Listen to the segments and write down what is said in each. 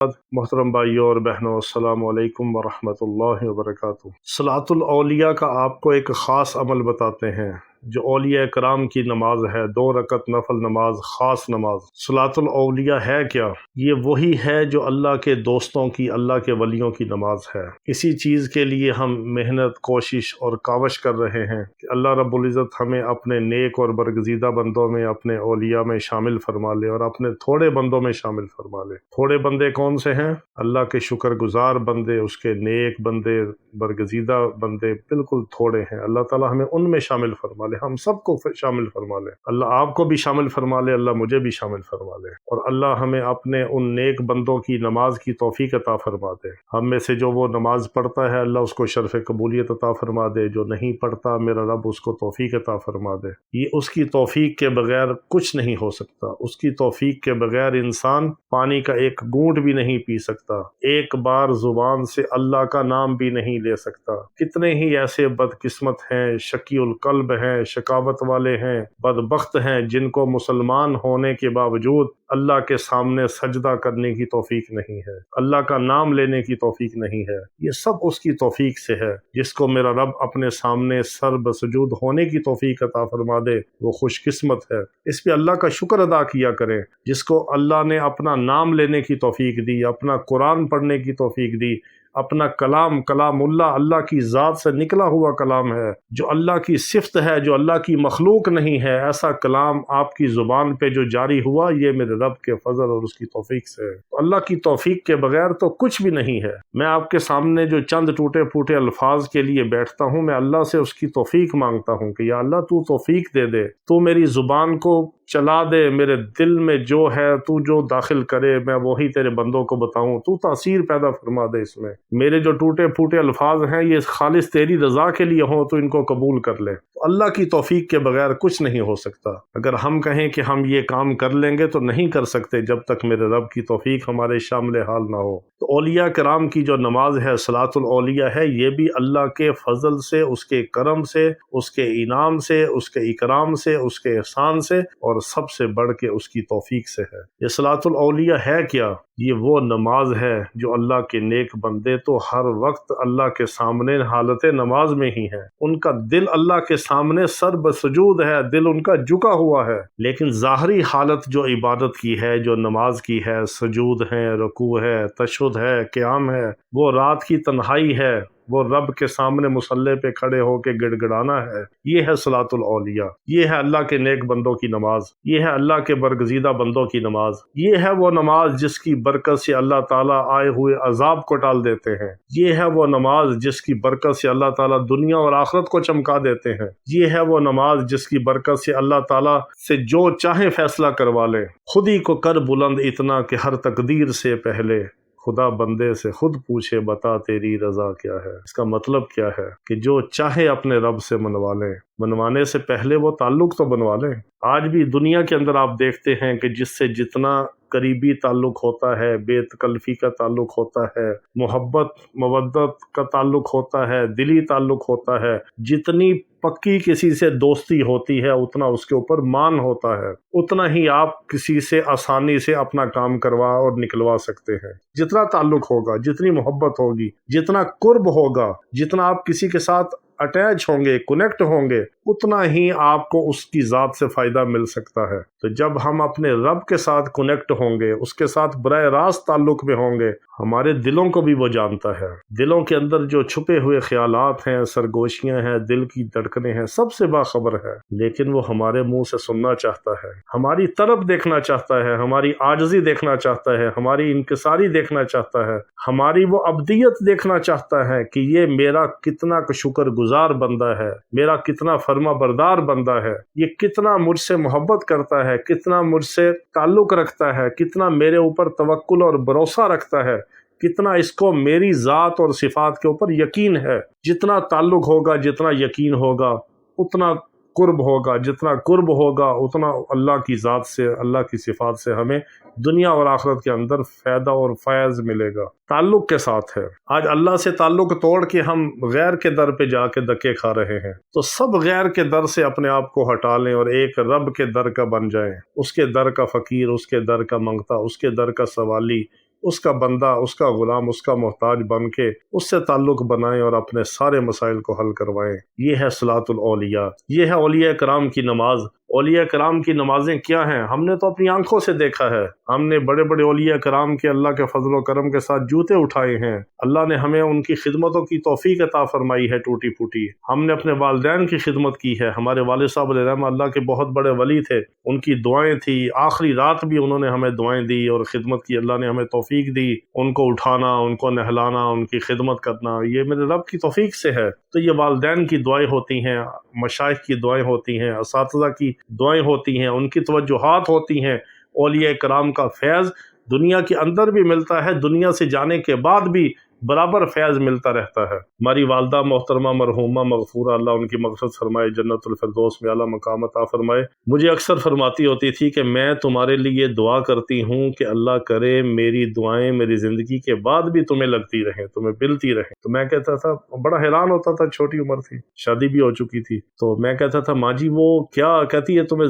محترم بھائیوں اور بہنوں، السلام علیکم ورحمۃ اللہ وبرکاتہ۔ صلاۃ الاولیاء کا آپ کو ایک خاص عمل بتاتے ہیں جو اولیاء کرام کی نماز ہے، 2 رکعت نفل نماز، خاص نماز۔ صلاۃ الاولیاء ہے کیا؟ یہ وہی ہے جو اللہ کے دوستوں کی، اللہ کے ولیوں کی نماز ہے۔ اسی چیز کے لیے ہم محنت، کوشش اور کاوش کر رہے ہیں کہ اللہ رب العزت ہمیں اپنے نیک اور برگزیدہ بندوں میں، اپنے اولیاء میں شامل فرما لے اور اپنے تھوڑے بندوں میں شامل فرما لے۔ تھوڑے بندے کون سے ہیں؟ اللہ کے شکر گزار بندے، اس کے نیک بندے، برگزیدہ بندے بالکل تھوڑے ہیں۔ اللہ تعالیٰ ہمیں ان میں شامل فرما لے، ہم سب کو شامل فرما لے۔ اللہ آپ کو بھی شامل فرما لے، اللہ مجھے بھی شامل فرما لے، اور اللہ ہمیں اپنے ان نیک بندوں کی نماز کی توفیق عطا فرما دے۔ ہم میں سے جو وہ نماز پڑھتا ہے، اللہ اس کو شرف قبولیت عطا فرما دے۔ جو نہیں پڑھتا، میرا رب اس کو توفیق عطا فرما دے۔ یہ اس کی توفیق کے بغیر کچھ نہیں ہو سکتا۔ اس کی توفیق کے بغیر انسان پانی کا ایک گھونٹ بھی نہیں پی سکتا، ایک بار زبان سے اللہ کا نام بھی نہیں لے سکتا۔ کتنے ہی ایسے بدقسمت ہیں، شقی القلب ہیں، شقاوت والے ہیں، بدبخت ہیں، جن کو مسلمان ہونے کے باوجود اللہ کے سامنے سجدہ کرنے کی توفیق نہیں ہے، اللہ کا نام لینے کی توفیق نہیں ہے۔ یہ سب اس کی توفیق سے ہے۔ جس کو میرا رب اپنے سامنے سر بسجود ہونے کی توفیق عطا فرما دے، وہ خوش قسمت ہے۔ اس پہ اللہ کا شکر ادا کیا کریں۔ جس کو اللہ نے اپنا نام لینے کی توفیق دی، اپنا قرآن پڑھنے کی توفیق دی، اپنا کلام اللہ، اللہ کی ذات سے نکلا ہوا کلام ہے، جو اللہ کی صفت ہے، جو اللہ کی مخلوق نہیں ہے، ایسا کلام آپ کی زبان پہ جو جاری ہوا، یہ میرے رب کے فضل اور اس کی توفیق سے ہے۔ تو اللہ کی توفیق کے بغیر تو کچھ بھی نہیں ہے۔ میں آپ کے سامنے جو چند ٹوٹے پھوٹے الفاظ کے لیے بیٹھتا ہوں، میں اللہ سے اس کی توفیق مانگتا ہوں کہ یا اللہ تو توفیق دے دے، تو میری زبان کو چلا دے، میرے دل میں جو ہے تو جو داخل کرے میں وہی تیرے بندوں کو بتاؤں، تو تاثیر پیدا فرما دے اس میں۔ میرے جو ٹوٹے پھوٹے الفاظ ہیں یہ خالص تیری رضا کے لیے ہوں تو ان کو قبول کر لے۔ تو اللہ کی توفیق کے بغیر کچھ نہیں ہو سکتا۔ اگر ہم کہیں کہ ہم یہ کام کر لیں گے تو نہیں کر سکتے جب تک میرے رب کی توفیق ہمارے شامل حال نہ ہو۔ تو اولیاء کرام کی جو نماز ہے، صلاۃ الاولیاء ہے، یہ بھی اللہ کے فضل سے، اس کے کرم سے، اس کے انعام سے، اس کے اکرام سے، اس کے احسان سے، اور سب سے بڑھ کے اس کی توفیق سے ہے۔ یہ صلاۃ الاولیاء ہے کیا؟ یہ وہ نماز ہے جو اللہ کے نیک بندے تو ہر وقت اللہ کے سامنے حالت نماز میں ہی ہیں، ان کا دل اللہ کے سامنے سر بسجود ہے، دل ان کا جھکا ہوا ہے، لیکن ظاہری حالت جو عبادت کی ہے، جو نماز کی ہے، سجود ہے، رکوع ہے، تشہد ہے، قیام ہے، وہ رات کی تنہائی ہے، وہ رب کے سامنے مصلی پہ کھڑے ہو کے گڑ گڑانا ہے۔ یہ ہے صلاۃ الاولیاء، یہ ہے اللہ کے نیک بندوں کی نماز، یہ ہے اللہ کے برگزیدہ بندوں کی نماز، یہ ہے وہ نماز جس کی برکت سے اللہ تعالیٰ آئے ہوئے عذاب کو ٹال دیتے ہیں، یہ ہے وہ نماز جس کی برکت سے اللہ تعالیٰ دنیا اور آخرت کو چمکا دیتے ہیں، یہ ہے وہ نماز جس کی برکت سے اللہ تعالیٰ سے جو چاہے فیصلہ کروا لے۔ خود ہی کو کر بلند اتنا کہ ہر تقدیر سے پہلے خدا بندے سے خود پوچھے بتا تیری رضا کیا ہے۔ اس کا مطلب کیا ہے کہ جو چاہے اپنے رب سے منوا لیں، منوانے سے پہلے وہ تعلق تو بنوا لیں۔ آج بھی دنیا کے اندر آپ دیکھتے ہیں کہ جس سے جتنا قریبی تعلق ہوتا ہے، بے تکلفی کا تعلق ہوتا ہے، محبت مودت کا تعلق ہوتا ہے، دلی تعلق ہوتا ہے، جتنی پکی کسی سے دوستی ہوتی ہے اتنا اس کے اوپر مان ہوتا ہے، اتنا ہی آپ کسی سے آسانی سے اپنا کام کروا اور نکلوا سکتے ہیں۔ جتنا تعلق ہوگا، جتنی محبت ہوگی، جتنا قرب ہوگا، جتنا آپ کسی کے ساتھ اٹیچ ہوں گے، کنیکٹ ہوں گے، اتنا ہی آپ کو اس کی ذات سے فائدہ مل سکتا ہے۔ تو جب ہم اپنے رب کے ساتھ کنیکٹ ہوں گے، اس کے ساتھ براہ راست تعلق میں ہوں گے، ہمارے دلوں کو بھی وہ جانتا ہے۔ دلوں کے اندر جو چھپے ہوئے خیالات ہیں، سرگوشیاں ہیں، دل کی دھڑکنیں ہیں، سب سے باخبر ہے، لیکن وہ ہمارے منہ سے سننا چاہتا ہے، ہماری طرف دیکھنا چاہتا ہے، ہماری عاجزی دیکھنا چاہتا ہے، ہماری انکساری دیکھنا چاہتا ہے، ہماری وہ ابدیت دیکھنا چاہتا ہے کہ یہ میرا کتنا شکر گزار بندہ ہے، میرا کتنا فرما بردار بندہ ہے، یہ کتنا مجھ سے محبت کرتا ہے، کتنا مجھ سے تعلق رکھتا ہے، کتنا میرے اوپر توکل اور بھروسہ رکھتا ہے، کتنا اس کو میری ذات اور صفات کے اوپر یقین ہے۔ جتنا تعلق ہوگا، جتنا یقین ہوگا، اتنا قرب ہوگا، جتنا قرب ہوگا اتنا اللہ کی ذات سے، اللہ کی صفات سے ہمیں دنیا اور آخرت کے اندر فائدہ اور فیض ملے گا۔ تعلق کے ساتھ ہے۔ آج اللہ سے تعلق توڑ کے ہم غیر کے در پہ جا کے دھکے کھا رہے ہیں، تو سب غیر کے در سے اپنے آپ کو ہٹا لیں اور ایک رب کے در کا بن جائیں، اس کے در کا فقیر، اس کے در کا منگتا، اس کے در کا سوالی، اس کا بندہ، اس کا غلام، اس کا محتاج بن کے اس سے تعلق بنائیں اور اپنے سارے مسائل کو حل کروائیں۔ یہ ہے صلاۃ الاولیاء، یہ ہے اولیاء کرام کی نماز۔ اولیاء کرام کی نمازیں کیا ہیں؟ ہم نے تو اپنی آنکھوں سے دیکھا ہے، ہم نے بڑے بڑے اولیاء کرام کے اللہ کے فضل و کرم کے ساتھ جوتے اٹھائے ہیں۔ اللہ نے ہمیں ان کی خدمتوں کی توفیق عطا فرمائی ہے ٹوٹی پھوٹی۔ ہم نے اپنے والدین کی خدمت کی ہے۔ ہمارے والد صاحب علیہ رحمہ اللہ کے بہت بڑے ولی تھے، ان کی دعائیں تھی، آخری رات بھی انہوں نے ہمیں دعائیں دی اور خدمت کی، اللہ نے ہمیں توفیق دی ان کو اٹھانا، ان کو نہلانا، ان کی خدمت کرنا، یہ میرے رب کی توفیق سے ہے۔ تو یہ والدین کی دعائیں ہوتی ہیں، مشائخ کی دعائیں ہوتی ہیں، اساتذہ کی دعائیں ہوتی ہیں، ان کی توجہات ہوتی ہیں۔ اولیاء کرام کا فیض دنیا کے اندر بھی ملتا ہے، دنیا سے جانے کے بعد بھی برابر فیض ملتا رہتا ہے۔ ہماری والدہ محترمہ مرحومہ مغفورہ، اللہ ان کی مغفرت فرمائے، جنت الفردوس میں اعلیٰ مقام عطا فرمائے، مجھے اکثر فرماتی ہوتی تھی کہ میں تمہارے لیے دعا کرتی ہوں کہ اللہ کرے میری دعائیں میری زندگی کے بعد بھی تمہیں لگتی رہیں، تمہیں ملتی رہیں۔ تو میں کہتا تھا، بڑا حیران ہوتا تھا، چھوٹی عمر تھی، شادی بھی ہو چکی تھی، تو میں کہتا تھا ماں جی وہ کیا کہتی ہے تمہیں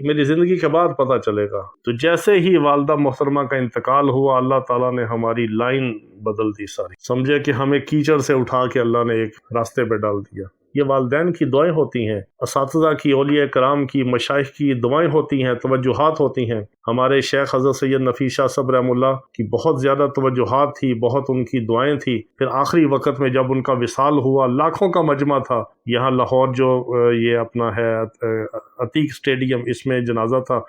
میری زندگی کے بعد پتہ چلے گا۔ تو جیسے ہی والدہ محترمہ کا انتقال ہوا، اللہ تعالیٰ نے ہماری لائن بدل دی ساری، سمجھے کہ ہمیں کیچڑ سے اٹھا کے اللہ نے ایک راستے پہ ڈال دیا۔ یہ والدین کی دعائیں ہوتی ہیں، اساتذہ کی، اولیاء کرام کی، مشائخ کی دعائیں ہوتی ہیں، توجہات ہوتی ہیں۔ ہمارے شیخ حضرت سید نفیس شاہ صاحب رحمہ اللہ کی بہت زیادہ توجہات تھی، بہت ان کی دعائیں تھی۔ پھر آخری وقت میں جب ان کا وصال ہوا، لاکھوں کا مجمع تھا یہاں لاہور، جو یہ اپنا ہے عتیق اسٹیڈیم، اس میں جنازہ تھا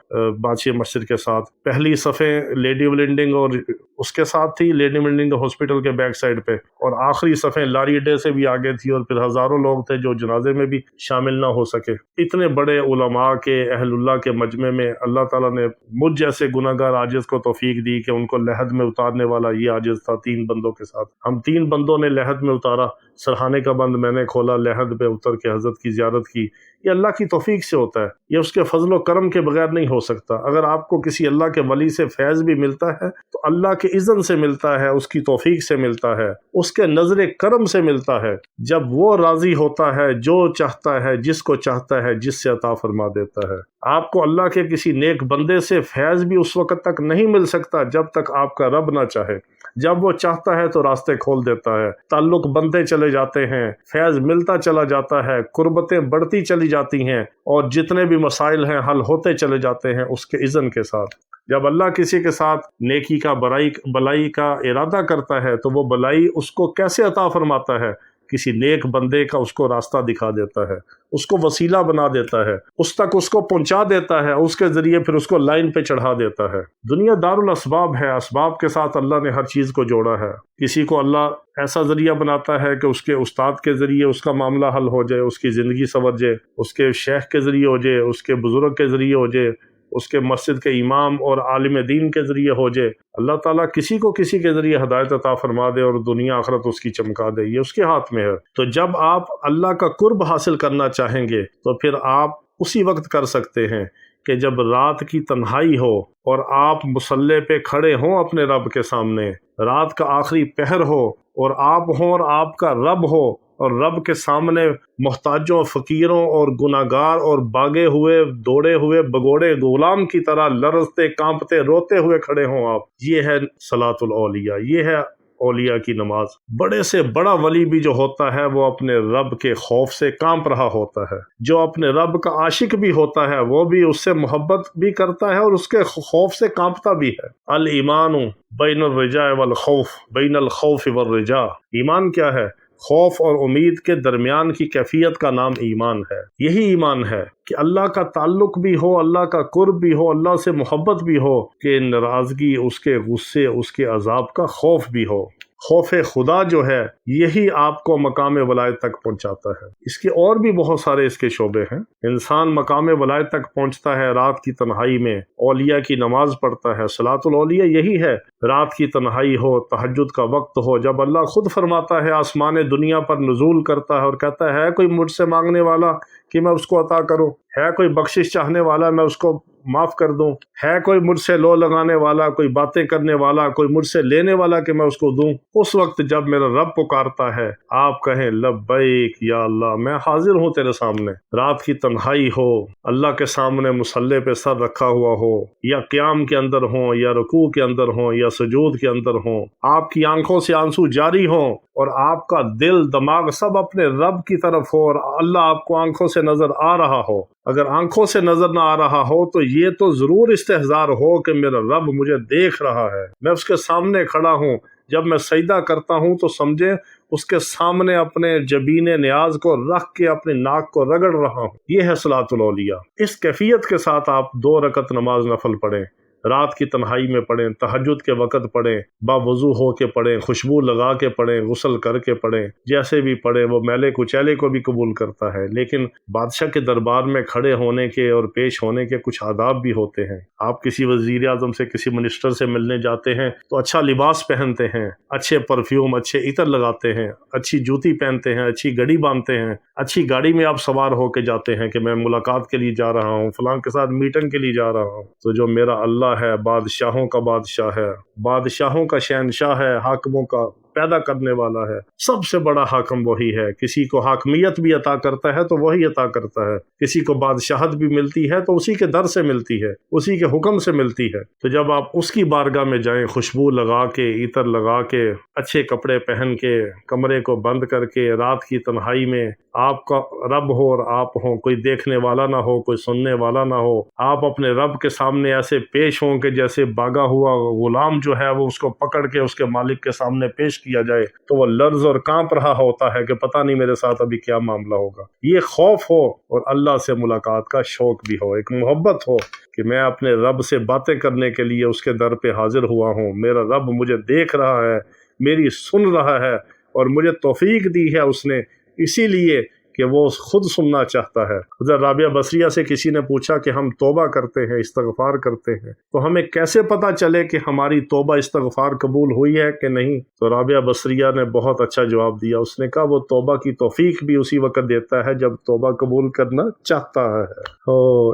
بادشاہ مسجد کے ساتھ۔ پہلی صفیں لیڈی ولنڈنگ اور اس کے ساتھ تھی، لیڈی ولنڈنگ ہاسپٹل کے بیک سائڈ پہ، اور آخری صفیں لاری اڈے سے بھی آگے تھی، اور پھر ہزاروں لوگ تھے جو جنازے میں بھی شامل نہ ہو سکے۔ اتنے بڑے علماء کے، اہل اللہ کے مجمع میں اللہ تعالیٰ نے مجھ جیسے گناہ گار عاجز کو توفیق دی کہ ان کو لحد میں اتارنے والا یہ عاجز تھا 3 بندوں کے ساتھ۔ ہم 3 بندوں نے لحد میں اتارا، سرحانے کا بند میں نے کھولا، لحد پہ اتر کے حضرت کی زیارت کی۔ یہ اللہ کی توفیق سے ہوتا ہے، یہ اس کے فضل و کرم کے بغیر نہیں ہو سکتا۔ اگر آپ کو کسی اللہ کے ولی سے فیض بھی ملتا ہے تو اللہ کے اذن سے ملتا ہے، اس کی توفیق سے ملتا ہے، اس کے نظر کرم سے ملتا ہے۔ جب وہ راضی ہوتا ہے، جو چاہتا ہے، جس کو چاہتا ہے، جس سے عطا فرما دیتا ہے۔ آپ کو اللہ کے کسی نیک بندے سے فیض بھی اس وقت تک نہیں مل سکتا جب تک آپ کا رب نہ چاہے۔ جب وہ چاہتا ہے تو راستے کھول دیتا ہے، تعلق بنتے چلے جاتے ہیں، فیض ملتا چلا جاتا ہے، قربتیں بڑھتی چلی جاتی ہیں، اور جتنے بھی مسائل ہیں حل ہوتے چلے جاتے ہیں اس کے اذن کے ساتھ۔ جب اللہ کسی کے ساتھ نیکی کا بلائی کا ارادہ کرتا ہے تو وہ بلائی اس کو کیسے عطا فرماتا ہے؟ کسی نیک بندے کا اس کو راستہ دکھا دیتا ہے، اس کو وسیلہ بنا دیتا ہے، اس تک اس کو پہنچا دیتا ہے، اس کے ذریعے پھر اس کو لائن پہ چڑھا دیتا ہے۔ دنیا دار الاسباب ہے، اسباب کے ساتھ اللہ نے ہر چیز کو جوڑا ہے۔ کسی کو اللہ ایسا ذریعہ بناتا ہے کہ اس کے استاد کے ذریعے اس کا معاملہ حل ہو جائے، اس کی زندگی سنور جائے، اس کے شیخ کے ذریعے ہو جائے، اس کے بزرگ کے ذریعے ہو جائے، اس کے مسجد کے امام اور عالم دین کے ذریعے ہو جائے۔ اللہ تعالیٰ کسی کو کسی کے ذریعے ہدایت عطا فرما دے اور دنیا آخرت اس کی چمکا دے، یہ اس کے ہاتھ میں ہے۔ تو جب آپ اللہ کا قرب حاصل کرنا چاہیں گے تو پھر آپ اسی وقت کر سکتے ہیں کہ جب رات کی تنہائی ہو اور آپ مصلی پہ کھڑے ہوں اپنے رب کے سامنے، رات کا آخری پہر ہو اور آپ ہوں اور آپ کا رب ہو، اور رب کے سامنے محتاجوں، فقیروں اور گناہگار اور باغے ہوئے، دوڑے ہوئے بگوڑے غلام کی طرح لرزتے، کانپتے، روتے ہوئے کھڑے ہوں آپ۔ یہ ہے صلاۃ الاولیاء، یہ ہے اولیاء کی نماز۔ بڑے سے بڑا ولی بھی جو ہوتا ہے وہ اپنے رب کے خوف سے کانپ رہا ہوتا ہے، جو اپنے رب کا عاشق بھی ہوتا ہے وہ بھی اس سے محبت بھی کرتا ہے اور اس کے خوف سے کانپتا بھی ہے۔ الایمان بین الرجاء والخوف، بین الخوف والرجاء۔ ایمان کیا ہے؟ خوف اور امید کے درمیان کی کیفیت کا نام ایمان ہے۔ یہی ایمان ہے کہ اللہ کا تعلق بھی ہو، اللہ کا قرب بھی ہو، اللہ سے محبت بھی ہو، کہ ناراضگی، اس کے غصے، اس کے عذاب کا خوف بھی ہو۔ خوف خدا جو ہے یہی آپ کو مقام ولایت تک پہنچاتا ہے۔ اس کے اور بھی بہت سارے اس کے شعبے ہیں۔ انسان مقام ولایت تک پہنچتا ہے رات کی تنہائی میں، اولیاء کی نماز پڑھتا ہے۔ صلاۃ الاولیاء یہی ہے، رات کی تنہائی ہو، تہجد کا وقت ہو، جب اللہ خود فرماتا ہے، آسمان دنیا پر نزول کرتا ہے اور کہتا ہے کوئی مجھ سے مانگنے والا کہ میں اس کو عطا کروں۔ ہے کوئی بخشش چاہنے والا میں اس کو معاف کر دوں؟ ہے کوئی مجھ سے لو لگانے والا، کوئی باتیں کرنے والا، کوئی مجھ سے لینے والا کہ میں اس کو دوں؟ اس وقت جب میرا رب پکارتا ہے، آپ کہیں لبیک یا اللہ، میں حاضر ہوں تیرے سامنے۔ رات کی تنہائی ہو، اللہ کے سامنے مصلی پہ سر رکھا ہوا ہو، یا قیام کے اندر ہوں، یا رکوع کے اندر ہوں، یا سجود کے اندر ہوں، آپ کی آنکھوں سے آنسو جاری ہوں اور آپ کا دل دماغ سب اپنے رب کی طرف ہو، اور اللہ آپ کو آنکھوں سے نظر آ رہا ہو۔ اگر آنکھوں سے نظر نہ آ رہا ہو تو یہ تو ضرور استحضار ہو کہ میرا رب مجھے دیکھ رہا ہے، میں اس کے سامنے کھڑا ہوں۔ جب میں سجدہ کرتا ہوں تو سمجھیں اس کے سامنے اپنے جبین نیاز کو رکھ کے اپنی ناک کو رگڑ رہا ہوں۔ یہ ہے صلاۃ الاولیاء۔ اس کیفیت کے ساتھ آپ 2 رکعت نماز نفل پڑھیں، رات کی تنہائی میں پڑھیں، تہجد کے وقت پڑھیں، باوضو ہو کے پڑھیں، خوشبو لگا کے پڑھیں، غسل کر کے پڑھیں، جیسے بھی پڑھیں، وہ میلے کچیلے کو بھی قبول کرتا ہے۔ لیکن بادشاہ کے دربار میں کھڑے ہونے کے اور پیش ہونے کے کچھ آداب بھی ہوتے ہیں۔ آپ کسی وزیر اعظم سے، کسی منسٹر سے ملنے جاتے ہیں تو اچھا لباس پہنتے ہیں، اچھے پرفیوم، اچھے عطر لگاتے ہیں، اچھی جوتی پہنتے ہیں، اچھی گھڑی باندھتے ہیں، اچھی گاڑی میں آپ سوار ہو کے جاتے ہیں کہ میں ملاقات کے لیے جا رہا ہوں، فلاں کے ساتھ میٹنگ کے لیے جا رہا ہوں۔ تو جو میرا اللہ ہے، بادشاہوں کا بادشاہ ہے، بادشاہوں کا شہنشاہ ہے، حاکموں کا پیدا کرنے والا ہے، سب سے بڑا حاکم وہی ہے۔ کسی کو حاکمیت بھی عطا کرتا ہے تو وہی عطا کرتا ہے، کسی کو بادشاہت بھی ملتی ہے تو اسی کے در سے ملتی ہے، اسی کے حکم سے ملتی ہے۔ تو جب آپ اس کی بارگاہ میں جائیں، خوشبو لگا کے، عطر لگا کے، اچھے کپڑے پہن کے، کمرے کو بند کر کے، رات کی تنہائی میں آپ کا رب ہو اور آپ ہوں، کوئی دیکھنے والا نہ ہو، کوئی سننے والا نہ ہو، آپ اپنے رب کے سامنے ایسے پیش ہوں کہ جیسے باغا ہوا غلام جو ہے وہ اس کو پکڑ کے اس کے مالک کے سامنے پیش کیا جائے تو وہ لرز اور کانپ رہا ہوتا ہے کہ پتہ نہیں میرے ساتھ ابھی کیا معاملہ ہوگا۔ یہ خوف ہو اور اللہ سے ملاقات کا شوق بھی ہو، ایک محبت ہو کہ میں اپنے رب سے باتیں کرنے کے لیے اس کے در پہ حاضر ہوا ہوں، میرا رب مجھے دیکھ رہا ہے، میری سن رہا ہے، اور مجھے توفیق دی ہے اس نے اسی لیے کہ وہ خود سننا چاہتا ہے۔ حضرت رابعہ بصریہ سے کسی نے پوچھا کہ ہم توبہ کرتے ہیں، استغفار کرتے ہیں، تو ہمیں کیسے پتہ چلے کہ ہماری توبہ استغفار قبول ہوئی ہے کہ نہیں؟ تو رابعہ بصریہ نے بہت اچھا جواب دیا۔ اس نے کہا وہ توبہ کی توفیق بھی اسی وقت دیتا ہے جب توبہ قبول کرنا چاہتا ہے۔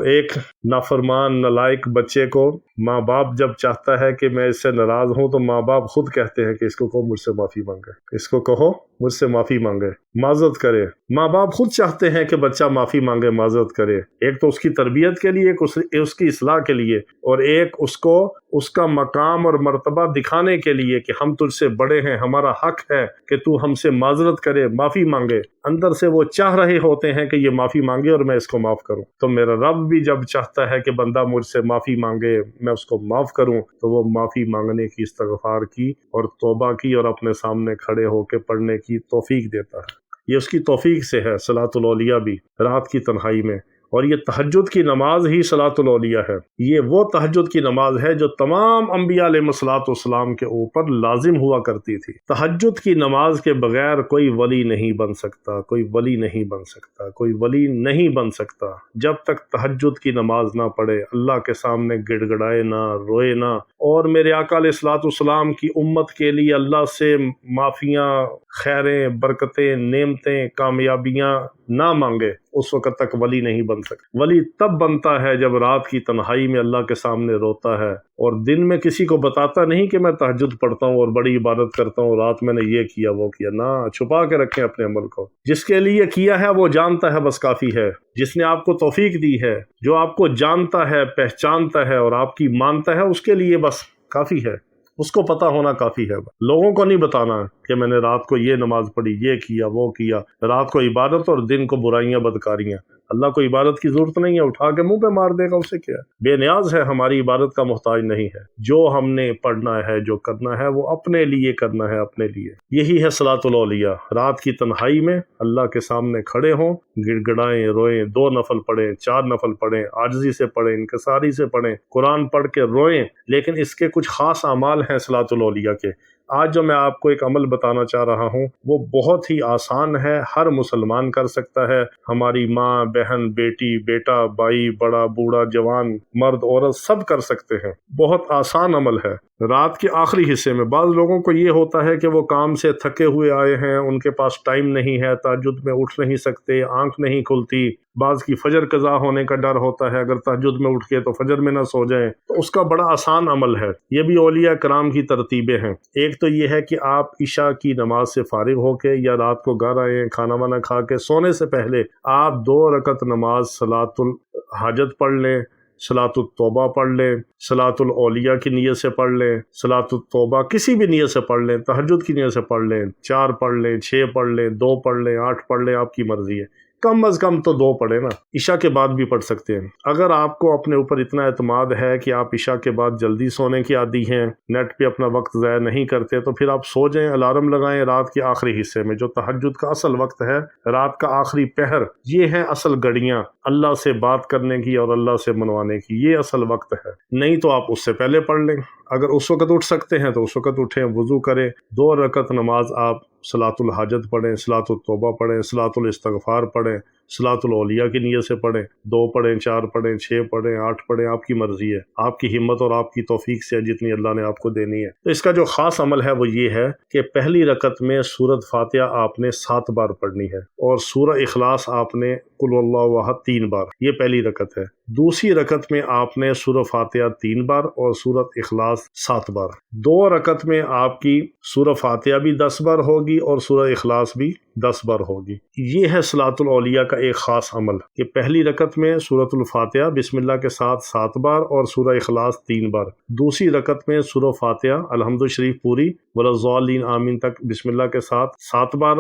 ایک نافرمان نالائق بچے کو ماں باپ جب چاہتا ہے کہ میں اس سے ناراض ہوں تو ماں باپ خود کہتے ہیں کہ اس کو کہو مجھ سے معافی مانگے، اس کو کہو مجھ سے معافی مانگے، معذرت کرے۔ ماں باپ خود چاہتے ہیں کہ بچہ معافی مانگے، معذرت کرے، ایک تو اس کی تربیت کے لیے، ایک اس کی اصلاح کے لیے، اور ایک اس کو اس کا مقام اور مرتبہ دکھانے کے لیے کہ ہم تجھ سے بڑے ہیں، ہمارا حق ہے کہ تو ہم سے معذرت کرے، معافی مانگے۔ اندر سے وہ چاہ رہے ہوتے ہیں کہ یہ معافی مانگے اور میں اس کو معاف کروں۔ تو میرا رب بھی جب چاہتا ہے کہ بندہ مجھ سے معافی مانگے، میں اس کو معاف کروں، تو وہ معافی مانگنے کی، استغفار کی اور توبہ کی اور اپنے سامنے کھڑے ہو کے پڑھنے کی توفیق دیتا ہے۔ یہ اس کی توفیق سے ہے صلاۃ الاولیاء بھی، رات کی تنہائی میں۔ اور یہ تہجد کی نماز ہی صلاۃ الاولیاء ہے۔ یہ وہ تہجد کی نماز ہے جو تمام انبیاء علیہ الصلوۃ والسلام کے اوپر لازم ہوا کرتی تھی۔ تہجد کی نماز کے بغیر کوئی ولی نہیں بن سکتا، کوئی ولی نہیں بن سکتا، کوئی ولی نہیں بن سکتا جب تک تہجد کی نماز نہ پڑھے، اللہ کے سامنے گڑ گڑائے نہ، روئے نہ، اور میرے آقا علیہ الصلوۃ والسلام کی امت کے لیے اللہ سے معافیاں، خیریں، برکتیں، نعمتیں، کامیابیاں نہ مانگے، اس وقت تک ولی نہیں بن سکتا۔ ولی تب بنتا ہے جب رات کی تنہائی میں اللہ کے سامنے روتا ہے اور دن میں کسی کو بتاتا نہیں کہ میں تہجد پڑھتا ہوں اور بڑی عبادت کرتا ہوں، رات میں نے یہ کیا وہ کیا، نہ، چھپا کے رکھیں اپنے عمل کو۔ جس کے لیے کیا ہے وہ جانتا ہے، بس کافی ہے۔ جس نے آپ کو توفیق دی ہے، جو آپ کو جانتا ہے، پہچانتا ہے اور آپ کی مانتا ہے، اس کے لیے بس کافی ہے، اس کو پتہ ہونا کافی ہے۔ لوگوں کو نہیں بتانا کہ میں نے رات کو یہ نماز پڑھی، یہ کیا وہ کیا، رات کو عبادت اور دن کو برائیاں بدکاریاں۔ اللہ کو عبادت کی ضرورت نہیں ہے، اٹھا کے منہ پہ مار دے گا، اسے کیا؟ بے نیاز ہے، ہماری عبادت کا محتاج نہیں ہے۔ جو ہم نے پڑھنا ہے، جو کرنا ہے، وہ اپنے لیے کرنا ہے، اپنے لیے۔ یہی ہے صلاۃ الاولیاء۔ رات کی تنہائی میں اللہ کے سامنے کھڑے ہوں، گڑ گڑائیں، روئیں، 2 نفل پڑھیں، 4 نفل پڑھیں، عاجزی سے پڑھیں، انکساری سے پڑھیں، قرآن پڑھ کے روئیں۔ لیکن اس کے کچھ خاص اعمال ہیں صلاۃ الاولیاء کے۔ آج جو میں آپ کو ایک عمل بتانا چاہ رہا ہوں وہ بہت ہی آسان ہے، ہر مسلمان کر سکتا ہے، ہماری ماں، بہن، بیٹی، بیٹا، بھائی، بڑا، بوڑھا، جوان، مرد، عورت، سب کر سکتے ہیں۔ بہت آسان عمل ہے۔ رات کے آخری حصے میں بعض لوگوں کو یہ ہوتا ہے کہ وہ کام سے تھکے ہوئے آئے ہیں، ان کے پاس ٹائم نہیں ہے، تہجد میں اٹھ نہیں سکتے، آنکھ نہیں کھلتی، بعض کی فجر قضا ہونے کا ڈر ہوتا ہے، اگر تہجد میں اٹھ کے تو فجر میں نہ سو جائیں، تو اس کا بڑا آسان عمل ہے۔ یہ بھی اولیاء کرام کی ترتیبیں ہیں۔ ایک تو یہ ہے کہ آپ عشاء کی نماز سے فارغ ہو کے یا رات کو گھر آئے ہیں، کھانا وانا کھا کے سونے سے پہلے آپ 2 رکعت نماز صلاۃ الحاجت پڑھ لیں، صلاۃ التوبہ پڑھ لیں، صلاۃ الاولیاء کی نیت سے پڑھ لیں، صلاۃ التوبہ کسی بھی نیت سے پڑھ لیں، تہجد کی نیت سے پڑھ لیں، 4 پڑھ لیں، 6 پڑھ لیں، 2 پڑھ لیں، 8 پڑھ لیں، آپ کی مرضی ہے، کم از کم تو 2 پڑھیں نا۔ عشاء کے بعد بھی پڑھ سکتے ہیں۔ اگر آپ کو اپنے اوپر اتنا اعتماد ہے کہ آپ عشاء کے بعد جلدی سونے کی عادی ہیں، نیٹ پہ اپنا وقت ضائع نہیں کرتے، تو پھر آپ سو جائیں، الارم لگائیں رات کے آخری حصے میں، جو تہجد کا اصل وقت ہے، رات کا آخری پہر، یہ ہیں اصل گھڑیاں اللہ سے بات کرنے کی اور اللہ سے منوانے کی، یہ اصل وقت ہے۔ نہیں تو آپ اس سے پہلے پڑھ لیں، اگر اس وقت اٹھ سکتے ہیں تو اس وقت اٹھیں، وضو کریں، 2 رکعت نماز آپ صلاۃ الحاجت پڑھیں، صلاۃ التوبہ پڑھیں، صلاۃ الاستغفار پڑھیں، صلاۃ الاولیاء کی نیت سے پڑھیں، 2 پڑھیں، 4 پڑھیں، 6 پڑھیں، 8 پڑھیں، آپ کی مرضی ہے، آپ کی ہمت اور آپ کی توفیق سے جتنی اللہ نے آپ کو دینی ہے۔ تو اس کا جو خاص عمل ہے وہ یہ ہے کہ پہلی رکعت میں سورۃ فاتحہ آپ نے 7 بار پڑھنی ہے، اور سورہ اخلاص آپ نے قل اللہ احد 3 بار، یہ پہلی رکعت ہے۔ دوسری رکعت میں آپ نے سورہ فاتحہ 3 بار اور سورۃ اخلاص 7 بار۔ 2 رکعت میں آپ کی سورہ فاتحہ بھی 10 بار ہوگی اور سورہ اخلاص بھی 10 بار ہوگی۔ یہ ہے صلاۃ الاولیاء کا ایک خاص عمل کہ پہلی رکعت میں سورۃ الفاتحہ بسم اللہ کے ساتھ 7 بار اور سورہ اخلاص 3 بار، دوسری رکعت میں سورہ فاتحہ الحمد شریف پوری وَلَضَّالِّينَ آمین تک بسم اللہ کے ساتھ 7 بار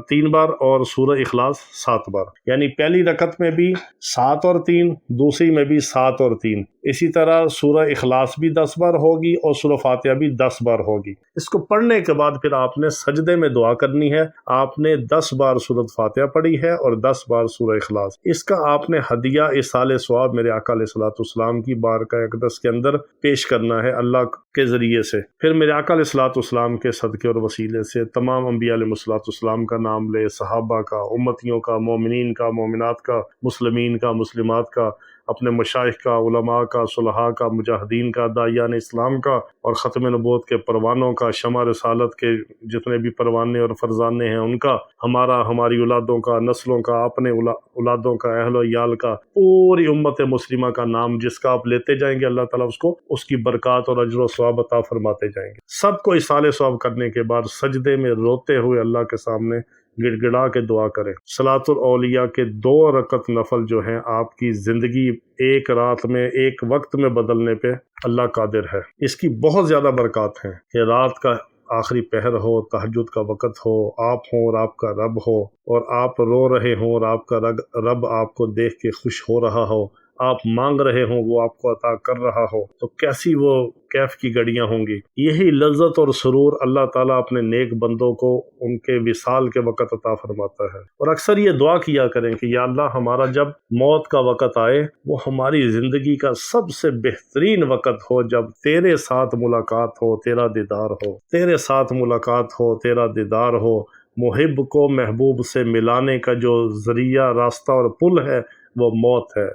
3 بار اور سورہ اخلاص 7 بار، یعنی پہلی رکعت میں بھی 7 اور 3، دوسری میں بھی 7 اور 3، اسی طرح سورہ اخلاص بھی 10 بار ہوگی اور سورہ فاتحہ بھی 10 بار ہوگی۔ اس کو پڑھنے کے بعد پھر آپ نے سجدے میں دعا کرنی ہے، آپ نے 10 بار سورۃ فاتحہ پڑھی ہے اور 10 بار سورہ اخلاص، اس کا آپ نے ہدیہ ایصال ثواب میرے آقا علیہ الصلوۃ والسلام کی بارگاہ اقدس کے اندر پیش کرنا ہے اللہ کے ذریعے سے۔ پھر میرے آقا علیہ الصلوۃ والسلام کے صدقے اور وسیلے سے تمام انبیاء علیہ الصلوۃ والسلام کا نام لے، صحابہ کا، امتیوں کا، مومنین کا، مومنات کا، مسلمین کا، مسلمات کا، اپنے مشائخ کا، علماء کا، صلحاء کا، مجاہدین کا، داعیان اسلام کا، اور ختم نبوت کے پروانوں کا، شمع رسالت کے جتنے بھی پروانے اور فرزانے ہیں ان کا، ہماری اولادوں کا، نسلوں کا، اپنے اولادوں کا، اہل و عیال کا، پوری امت مسلمہ کا نام جس کا آپ لیتے جائیں گے، اللہ تعالیٰ اس کی برکات اور اجر و ثواب عطا فرماتے جائیں گے۔ سب کو ایصال ثواب کرنے کے بعد سجدے میں روتے ہوئے اللہ کے سامنے گڑ گڑا کے دعا کریں۔ صلاۃ الاولیاء کے 2 رکعت نفل جو ہیں آپ کی زندگی ایک رات میں، ایک وقت میں بدلنے پہ اللہ قادر ہے۔ اس کی بہت زیادہ برکات ہیں کہ رات کا آخری پہر ہو، تہجد کا وقت ہو، آپ ہوں اور آپ کا رب ہو، اور آپ رو رہے ہوں اور آپ کا رب آپ کو دیکھ کے خوش ہو رہا ہو، آپ مانگ رہے ہوں وہ آپ کو عطا کر رہا ہو، تو کیسی وہ کیف کی گھڑیاں ہوں گی۔ یہی لذت اور سرور اللہ تعالیٰ اپنے نیک بندوں کو ان کے وصال کے وقت عطا فرماتا ہے۔ اور اکثر یہ دعا کیا کریں کہ یا اللہ ہمارا جب موت کا وقت آئے وہ ہماری زندگی کا سب سے بہترین وقت ہو، جب تیرے ساتھ ملاقات ہو، تیرا دیدار ہو، تیرے ساتھ ملاقات ہو، تیرا دیدار ہو۔ محب کو محبوب سے ملانے کا جو ذریعہ، راستہ اور پل ہے وہ موت ہے۔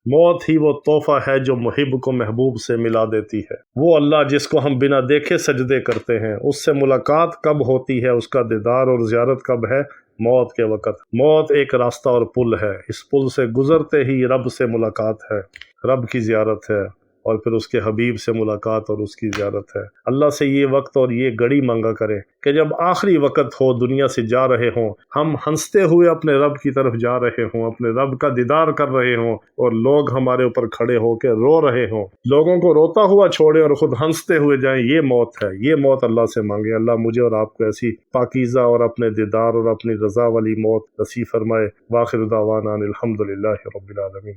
موت ہی وہ تحفہ ہے جو محب کو محبوب سے ملا دیتی ہے۔ وہ اللہ جس کو ہم بنا دیکھے سجدے کرتے ہیں، اس سے ملاقات کب ہوتی ہے، اس کا دیدار اور زیارت کب ہے؟ موت کے وقت۔ موت ایک راستہ اور پل ہے، اس پل سے گزرتے ہی رب سے ملاقات ہے، رب کی زیارت ہے، اور پھر اس کے حبیب سے ملاقات اور اس کی زیارت ہے۔ اللہ سے یہ وقت اور یہ گھڑی مانگا کریں کہ جب آخری وقت ہو، دنیا سے جا رہے ہوں، ہم ہنستے ہوئے اپنے رب کی طرف جا رہے ہوں، اپنے رب کا دیدار کر رہے ہوں، اور لوگ ہمارے اوپر کھڑے ہو کے رو رہے ہوں، لوگوں کو روتا ہوا چھوڑے اور خود ہنستے ہوئے جائیں۔ یہ موت ہے، یہ موت اللہ سے مانگے۔ اللہ مجھے اور آپ کو ایسی پاکیزہ اور اپنے دیدار اور اپنی رضا والی موت نصیب فرمائے۔ واخر دعوانا الحمدللہ رب العالمین۔